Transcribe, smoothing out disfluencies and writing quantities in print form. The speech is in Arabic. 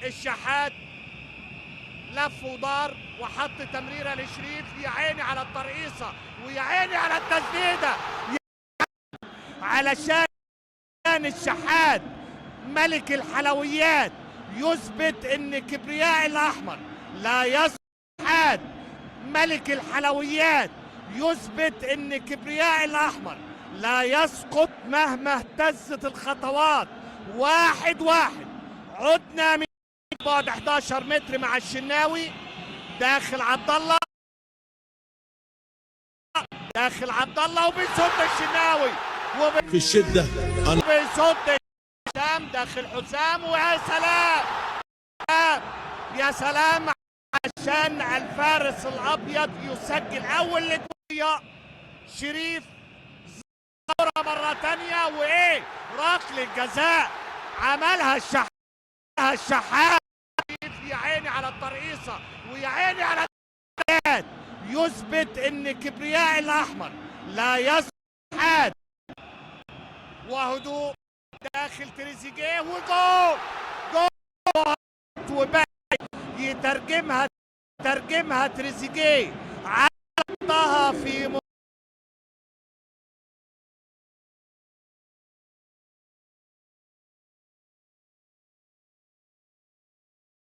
الشحات لف ودار وحط تمريره لشريف. يا عيني على الترقيصه ويا عيني على التسديده، علشان الشحات ملك الحلويات يثبت ان كبرياء الاحمر لا يسقط. ملك الحلويات يثبت ان كبرياء الاحمر لا يسقط مهما اهتزت الخطوات. 1-1. عدنا من بعد 11 متر مع الشناوي. داخل عبد الله، داخل عبد الله وبيصد الشناوي في الشدة وبيصد حسام. داخل حسام ويا سلام يا سلام، عشان الفارس الابيض يسجل اول لجوية. شريف ثورة مرة تانية وايه ركلة الجزاء عملها الشحات. يا عيني على الترقيصة ويا عيني على التسديدات، يثبت ان كبرياء الاحمر لا يسقط. وهدوء داخل تريزيجيه وجول. جول وباقي يترجمها ترجمها تريزيجيه، عرضها في